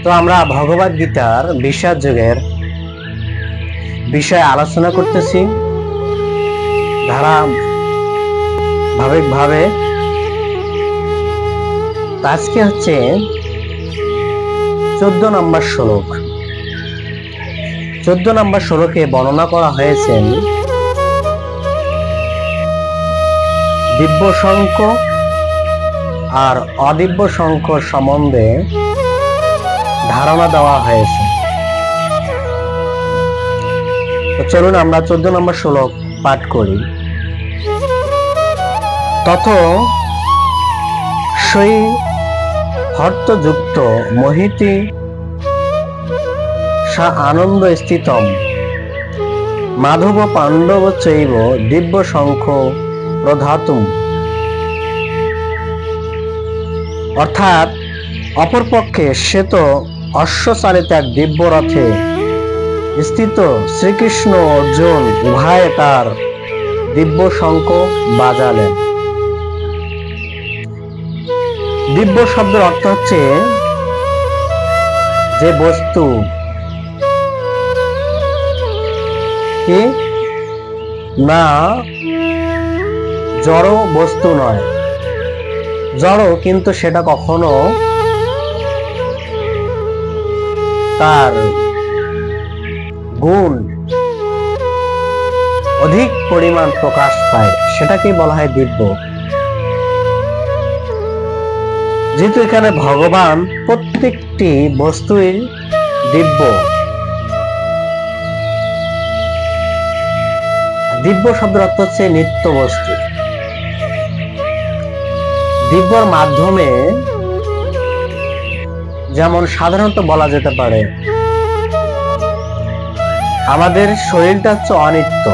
তো আমরা ভগবদ গীতার বিষাদ যুগের বিষয়ে আলোচনা করতেছি ধারাবাহিকভাবে। আজকে হচ্ছে 14 নম্বর শ্লোক। 14 নম্বর শ্লোকে বর্ণনা করা হয়েছে দিব্য শঙ্খ আর অদিব্য শঙ্খ সম্বন্ধে ধারণা দেওয়া হয়েছে। তো চলুন আমরা 14 নম্বর শ্লোক পাঠ করি। তত সেই হর্তযুক্ত মোহিতি সা আনন্দ স্থিতম মাধব পাণ্ডব চৈব দিব্য শঙ্খ প্রধাতুম। অর্থাৎ অপরপক্ষে সে তো অশ্বচালিত এক দিব্য রথে স্থিত শ্রীকৃষ্ণ অর্জুন উভয়ে তার দিব্য শঙ্খ বাজালেন। দিব্য শব্দের অর্থ হচ্ছে যে বস্তু কি না জড় বস্তু নয়, জড় কিন্তু সেটা কখনো তার গুণ অধিক পরিমাণ প্রকাশ পায়, সেটাকে বলা হয় দিব্য। যেহেতু এখানে ভগবান প্রত্যেকটি বস্তুই দিব্য, দিব্য শব্দের অর্থ হচ্ছে নিত্য বস্তু। দিব্যর মাধ্যমে যেমন সাধারণত বলা যেতে পারে আমাদের শরীরটা হচ্ছে অনিত্য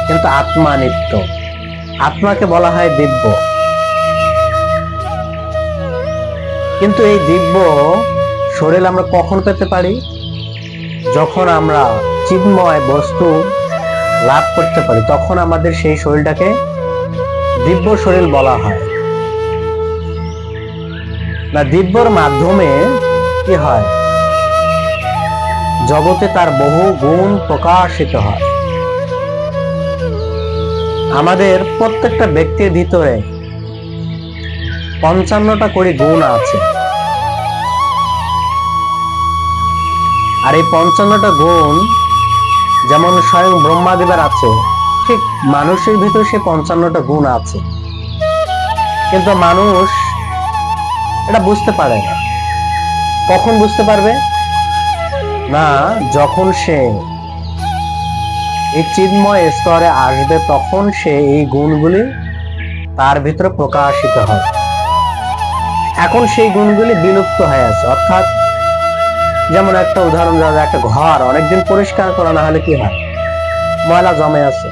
কিন্তু আত্মা নিত্য, আত্মাকে বলা হয় দিব্য। কিন্তু এই দিব্য শরীর আমরা কখন পেতে পারি? যখন আমরা চিন্ময় বস্তু লাভ করতে পারি, তখন আমাদের সেই শরীরটাকে দিব্য শরীর বলা হয়। না, দিব্যর মাধ্যমে কি হয়? জগতে তার বহু গুণ প্রকাশিত হয়। আমাদের প্রত্যেকটা ব্যক্তির ভিতরে 55টা করে গুণ আছে, আর এই 55টা গুণ যেমন স্বয়ং ব্রহ্মাদেবের আছে, ঠিক মানুষের ভিতরে সে 55টা গুণ আছে, কিন্তু মানুষ এটা বুঝতে পারে না। কখন বুঝতে পারবে? না, যখন সে এই চিন্ময় স্তরে আসবে তখন সে এই গুণগুলি তার ভিতরে প্রকাশিত হয়। এখন সেই গুণগুলি বিলুপ্ত হয়ে আছে। অর্থাৎ যেমন একটা উদাহরণ দেওয়া যায়, একটা ঘর অনেকদিন পরিষ্কার করা না হলে কি হয়? ময়লা জমে আছে।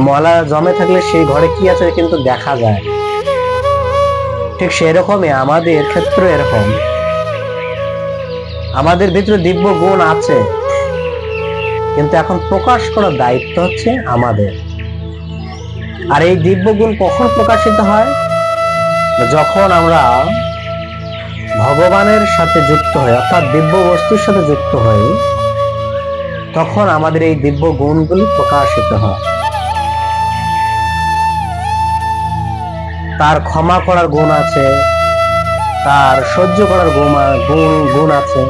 ময়লা জমে থাকলে সেই ঘরে কি আছে কিন্তু দেখা যায়। ঠিক সেরকমই আমাদের ক্ষেত্রে এরকম, আমাদের ভিতরে দিব্য গুণ আছে, কিন্তু এখন প্রকাশ করার দায়িত্ব হচ্ছে আমাদের। আর এই দিব্য গুণ কখন প্রকাশিত হয়? যখন আমরা ভগবানের সাথে যুক্ত হই, অর্থাৎ দিব্য বস্তুর সাথে যুক্ত হই, তখন আমাদের এই দিব্য গুণগুলি প্রকাশিত হয়। তার ক্ষমা করার গুণ আছে, তার সহ্য করার গুণ আছে,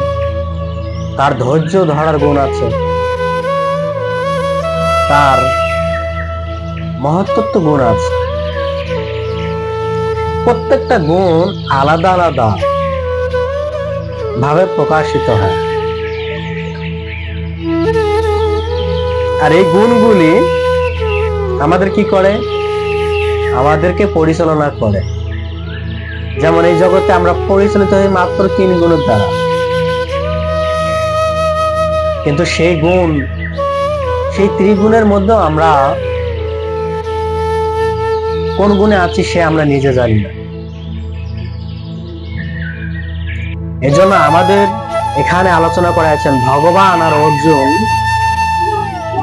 তার ধৈর্য ধরার গুণ আছে, তার মহত্ত্ব গুণ আছে। প্রত্যেকটা গুণ আলাদা আলাদা ভাবে প্রকাশিত হয়। আর এই গুণগুলি আমাদের কি করে? আমাদেরকে পরিচালনা করে। যেমন এই জগতে আমরা পরিচালিত হই মাত্র 3 গুণের দ্বারা, কিন্তু সেই গুণ, সেই ত্রিগুণের মধ্যে আমরা কোন গুণে আছি সে আমরা নিজে জানি না। এজন্য আমাদের এখানে আলোচনা করা হয়েছে ভগবান আর অর্জুন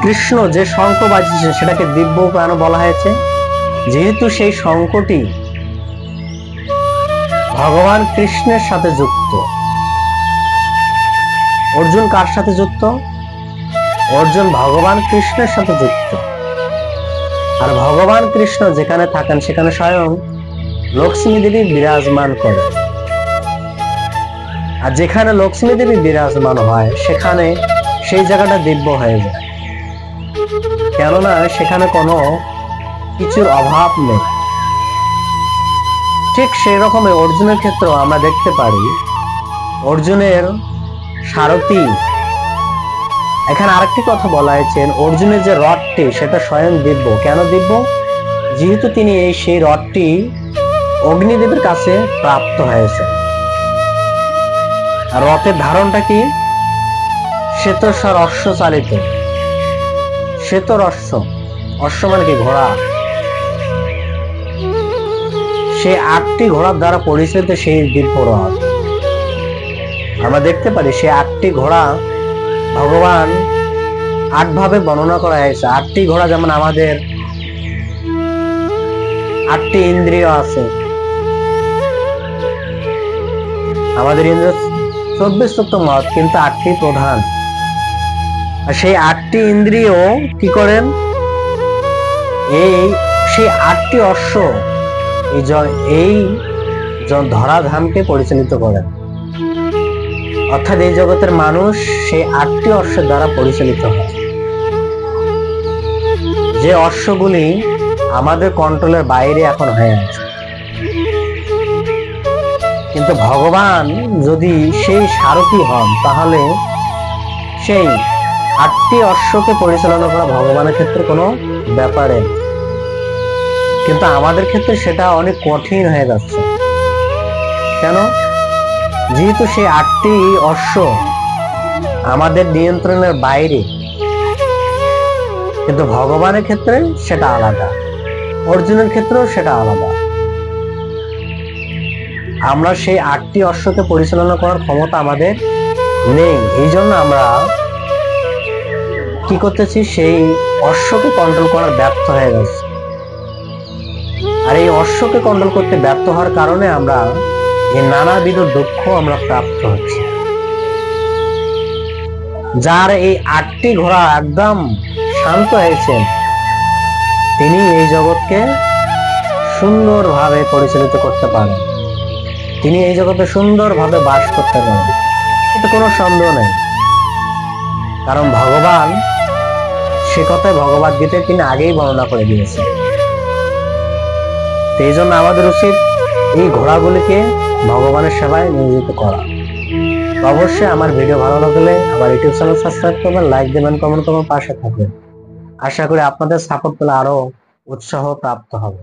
কৃষ্ণ যে শঙ্খ বাজিয়েছেন সেটাকে দিব্য কেন বলা হয়েছে? যেহেতু সেই শঙ্খটি ভগবান কৃষ্ণের সাথে যুক্ত। অর্জুন কার সাথে যুক্ত? অর্জুন ভগবান কৃষ্ণের সাথে যুক্ত। আর ভগবান কৃষ্ণ যেখানে থাকেন সেখানে স্বয়ং লক্ষ্মী দেবী বিরাজমান করে। আর যেখানে লক্ষ্মী দেবী বিরাজমান হয় সেখানে সেই জায়গাটা দিব্য হয়ে যায়, কেননা সেখানে কোনো কিছুর অভাব নেই। ঠিক সেই রকমই অর্জুনের ক্ষেত্রেও আমরা দেখতে পারি অর্জুনের সারথি। এখানে আরেকটি কথা বলা হয়েছে, অর্জুনের যে রথটি সেটা স্বয়ং দিব্য। কেন দিব্য? যেহেতু তিনি সেই রথটি অগ্নিদেবের কাছে প্রাপ্ত হয়েছে। আর রথের ধারণটা কি? শ্বেতস্বর অশ্ব চালিত। শ্বেতর অশ্ব, অশ্ব মানে কি? ঘোড়া। সেই 8টি ঘোড়ার দ্বারা পরিচালিত সেই দিব্য রথ। আমরা দেখতে পারি সেই 8টি ঘোড়া ভগবান 8 ভাবে বর্ণনা করা হয়েছে। 8টি ঘোড়া যেমন আমাদের 8টি ইন্দ্রিয় আছে, আমাদের ইন্দ্রিয় 24 মত, কিন্তু 8টি প্রধান। আর সেই 8টি ইন্দ্রিয় কি করেন? সেই 8টি অশ্ব এই ধরাধামকে পরিচালিত করেন। অর্থাৎ এই জগতের মানুষ সেই 8টি অশ্বের দ্বারা পরিচালিত হয়, যে অশ্বগুলি আমাদের কন্ট্রোলের বাইরে এখন হয়ে আছে। কিন্তু ভগবান যদি সেই সারথি হন তাহলে সেই 8টি অশ্বকে পরিচালনা করা ভগবানের ক্ষেত্রে কোনো ব্যাপারে, কিন্তু আমাদের ক্ষেত্রে সেটা অনেক কঠিন হয়ে যাচ্ছে। কেন? যেহেতু সেই 8টি অশ্ব আমাদের নিয়ন্ত্রণের বাইরে, কিন্তু ভগবানের ক্ষেত্রে সেটা আলাদা, অর্জুনের ক্ষেত্রেও সেটা আলাদা। আমরা সেই 8টি অশ্বকে পরিচালনা করার ক্ষমতা আমাদের নেই। এই জন্য আমরা কি করতেছি? সেই অশ্বকে কন্ট্রোল করার ব্যর্থ হয়ে গেছে। আর এই অশ্বকে কন্ট্রোল করতে ব্যর্থ হওয়ার কারণে আমরা এই নানাবিধ দুঃখ আমরা প্রাপ্ত হচ্ছি। যার এই 8টি ঘোড়া একদম শান্ত হয়েছেন, তিনি এই জগৎকে সুন্দরভাবে পরিচালিত করতে পারেন, তিনি এই জগতে সুন্দরভাবে বাস করতে পারেন, এতে কোনো সন্দেহ নেই। কারণ ভগবান সে কথায় ভগবদ গীতায় তিনি আগেই বর্ণনা করে দিয়েছেন। এই জন্য আমাদের উচিত এই ঘোড়াগুলিকে ভগবানের সেবায় নিয়োজিত করা। অবশ্যই আমার ভিডিও ভালো লাগলে আমার ইউটিউব চ্যানেল সাবস্ক্রাইব করবেন, লাইক দেবেন, কমেন্ট করবেন, পাশে থাকবেন। আশা করি আপনাদের সাপোর্ট পেলে আরো উৎসাহ প্রাপ্ত হবে।